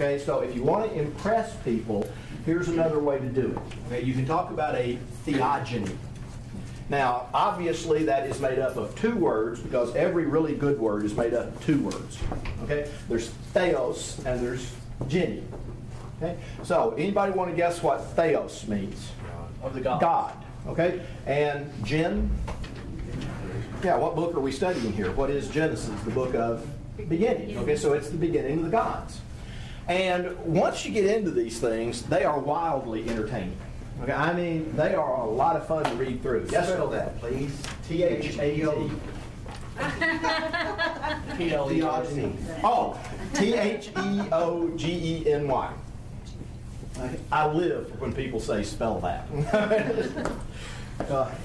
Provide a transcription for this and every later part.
Okay, so if you want to impress people, here's another way to do it. Okay, you can talk about a theogony. Now, obviously, that is made up of two words because every really good word is made up of two words. Okay, there's theos and there's geni. Okay, so anybody want to guess what theos means? Of the gods. God. Okay, and gen? Yeah, what book are we studying here? What is Genesis? The book of beginning. Okay, so it's the beginning of the gods. And once you get into these things, they are wildly entertaining. Okay, I mean, they are a lot of fun to read through. Yes, spell that, please. T-H-A-T. Theogony. Oh, Theogeny. I live when people say spell that.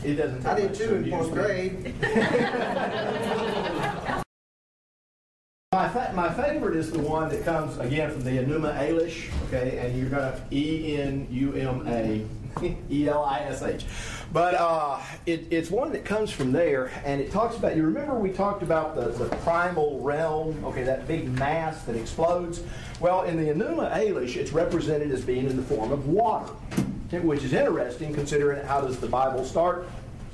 It doesn't. I did too in fourth grade. My favorite is the one that comes, again, from the Enuma Elish, okay, and you're going to E-N-U-M-A-E-L-I-S-H. But it's one that comes from there, and it talks about, you remember we talked about the primal realm, okay, that big mass that explodes? Well, in the Enuma Elish, it's represented as being in the form of water, which is interesting considering how does the Bible start?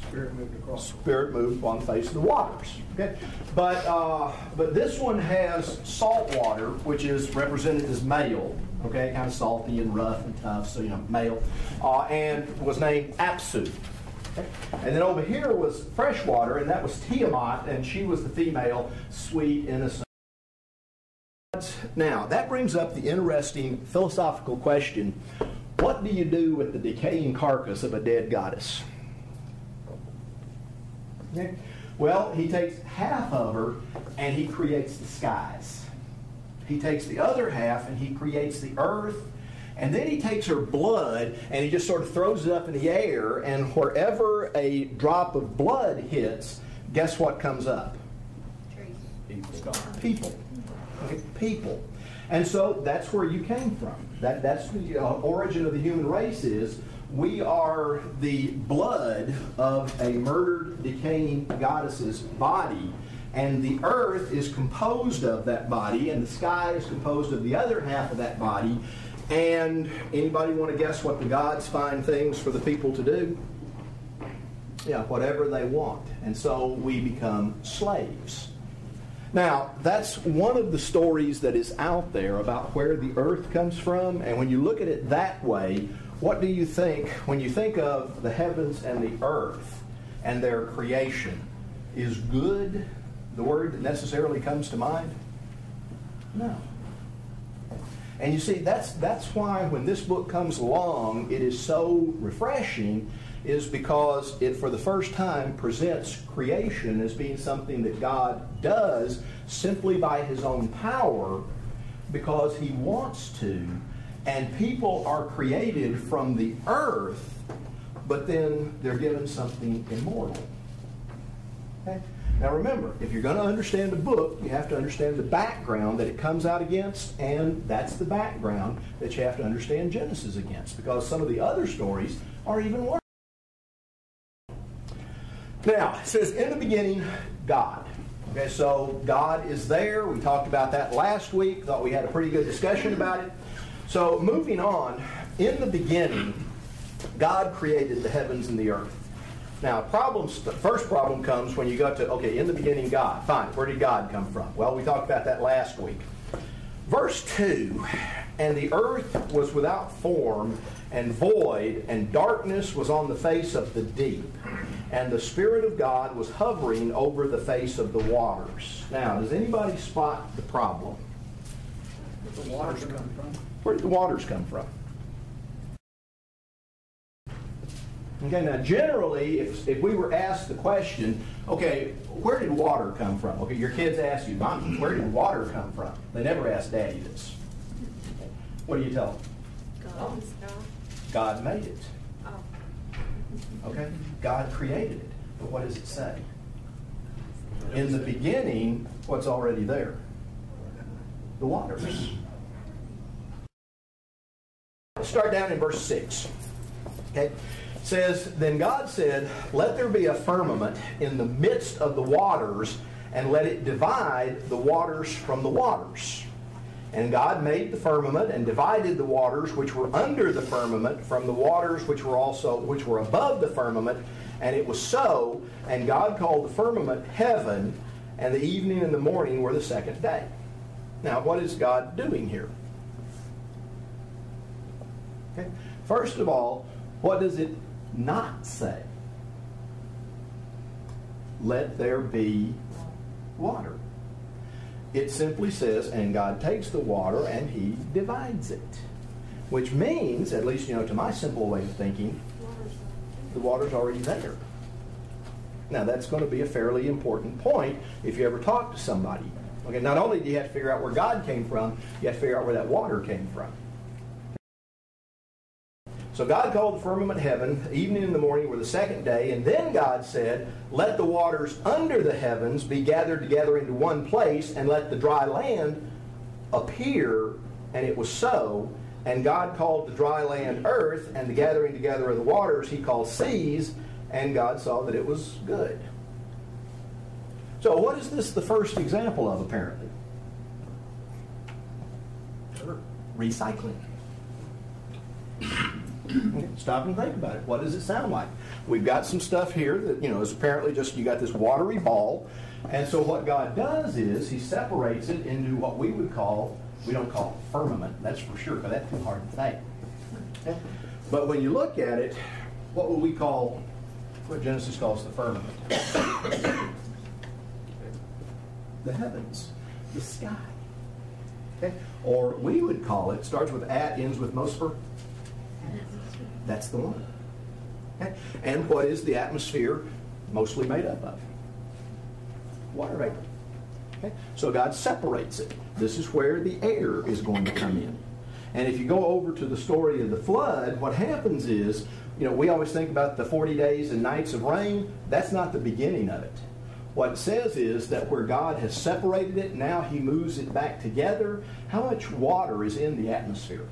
Spirit moved across. Spirit moved on the face of the waters. Okay, but this one has salt water, which is represented as male. Okay, kind of salty and rough and tough, so male, and was named Apsu. Okay? And then over here was fresh water, and that was Tiamat, and she was the female, sweet, innocent. Now that brings up the interesting philosophical question: what do you do with the decaying carcass of a dead goddess? Okay. Well, he takes half of her and he creates the skies. He takes the other half and he creates the earth. And then he takes her blood and he just sort of throws it up in the air. And wherever a drop of blood hits, guess what comes up? Trees. People. Okay, people. And so that's where you came from. That's the origin of the human race is. We are the blood of a murdered, decaying goddess's body, and the earth is composed of that body, and the sky is composed of the other half of that body. And anybody want to guess what the gods find things for the people to do? Yeah, whatever they want. And so we become slaves. Now, that's one of the stories that is out there about where the earth comes from, and when you look at it that way, what do you think when you think of the heavens and the earth and their creation? Is good the word that necessarily comes to mind? No. And you see, that's why when this book comes along, it is so refreshing, is because it, for the first time, presents creation as being something that God does simply by His own power because He wants to. And people are created from the earth, but then they're given something immortal. Okay? Now remember, if you're going to understand a book, you have to understand the background that it comes out against, and that's the background that you have to understand Genesis against, because some of the other stories are even worse. Now, it says, in the beginning, God. Okay, so God is there. We talked about that last week. Thought we had a pretty good discussion about it. So moving on, in the beginning, God created the heavens and the earth. Now, the first problem comes when you go to, okay, in the beginning, God. Fine, where did God come from? Well, we talked about that last week. Verse 2, and the earth was without form and void, and darkness was on the face of the deep. And the Spirit of God was hovering over the face of the waters. Now, does anybody spot the problem? Where did the waters come from? Where did the waters come from? Okay, now generally, if we were asked the question, okay, where did water come from? Okay, your kids ask you, Mom, where did water come from? They never ask Daddy this. What do you tell them? God made it. Okay? God created it. But what does it say? In the beginning, what's already there? The waters. Let's start down in verse 6. Okay? It says, then God said, let there be a firmament in the midst of the waters, and let it divide the waters from the waters. And God made the firmament and divided the waters which were under the firmament from the waters which were above the firmament. And it was so. And God called the firmament heaven, and the evening and the morning were the second day. Now, what is God doing here? Okay. First of all, what does it not say? Let there be water. It simply says, and God takes the water and He divides it. Which means, at least, to my simple way of thinking, the water's already there. Now, that's going to be a fairly important point if you ever talk to somebody. Okay, not only do you have to figure out where God came from, you have to figure out where that water came from. So God called the firmament heaven, evening and the morning were the second day, and then God said, let the waters under the heavens be gathered together into one place, and let the dry land appear, and it was so. And God called the dry land earth, and the gathering together of the waters He called seas, and God saw that it was good. So what is this the first example of, apparently? Recycling. Okay, stop and think about it. What does it sound like? We've got some stuff here that, is apparently just, you got this watery ball. And so what God does is He separates it into what we don't call firmament, that's for sure, because that's too hard to say. Okay? But when you look at it, what would we call, what Genesis calls the firmament? The heavens, the sky. Okay? Or we would call it, starts with at, ends with mosper. That's the one. Okay? And what is the atmosphere mostly made up of? Water vapor. Okay? So God separates it. This is where the air is going to come in. And if you go over to the story of the flood, what happens is, we always think about the 40 days and nights of rain. That's not the beginning of it. What it says is that where God has separated it, now He moves it back together. How much water is in the atmosphere?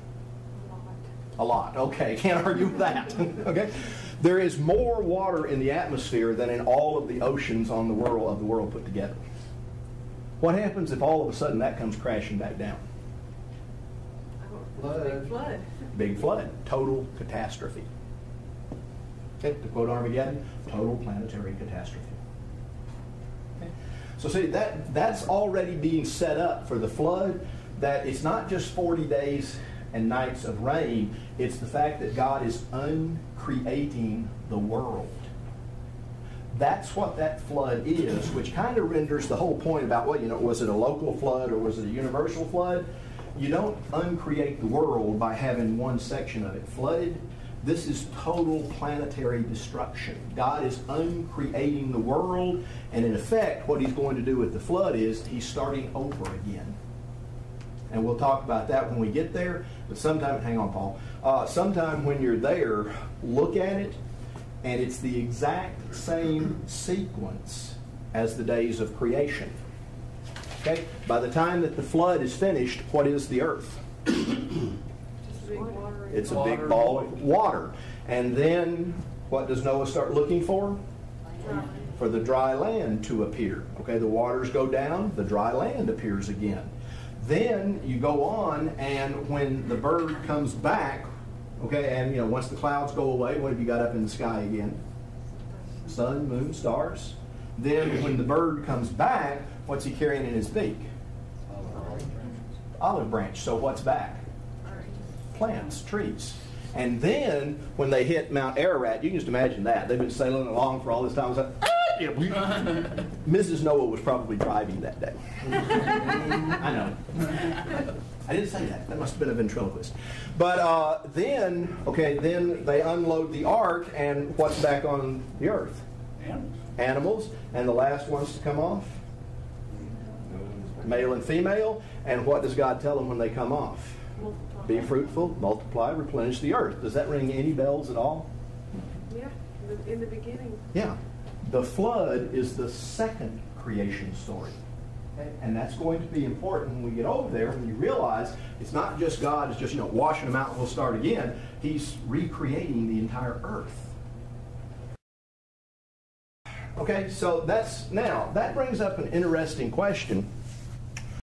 A lot. Okay, can't argue with that. Okay, there is more water in the atmosphere than in all of the oceans of the world put together. What happens if all of a sudden that comes crashing back down? Big flood. Big flood. Total catastrophe. Okay, to quote Armageddon, total planetary catastrophe. Okay. So see, that's already being set up for the flood, that it's not just 40 days and nights of rain, it's the fact that God is uncreating the world. That's what that flood is, which kind of renders the whole point about, was it a local flood or was it a universal flood? You don't uncreate the world by having one section of it flooded. This is total planetary destruction. God is uncreating the world, and in effect, what He's going to do with the flood is He's starting over again. And we'll talk about that when we get there. But hang on, Paul. Sometime when you're there, look at it, and it's the exact same sequence as the days of creation. Okay? By the time that the flood is finished, what is the earth? It's a big ball of water. And then, what does Noah start looking for? For the dry land to appear. Okay, the waters go down, the dry land appears again. Then you go on, and when the bird comes back, okay, and once the clouds go away, what have you got up in the sky again? Sun, moon, stars. Then when the bird comes back, what's he carrying in his beak? Olive branch. So what's back? Plants, trees. And then when they hit Mount Ararat, you can just imagine that. They've been sailing along for all this time. It's like, Mrs. Noah was probably driving that day. I know. I didn't say that. That must have been a ventriloquist. But then they unload the ark, and what's back on the earth? Animals. And the last ones to come off? Male and female. And what does God tell them when they come off? Multiply. Be fruitful, multiply, replenish the earth. Does that ring any bells at all? Yeah, in the beginning. Yeah. The flood is the second creation story. Okay? And that's going to be important when we get over there, when you realize it's not just God is just, washing them out and we'll start again. He's recreating the entire earth. Okay, so that brings up an interesting question.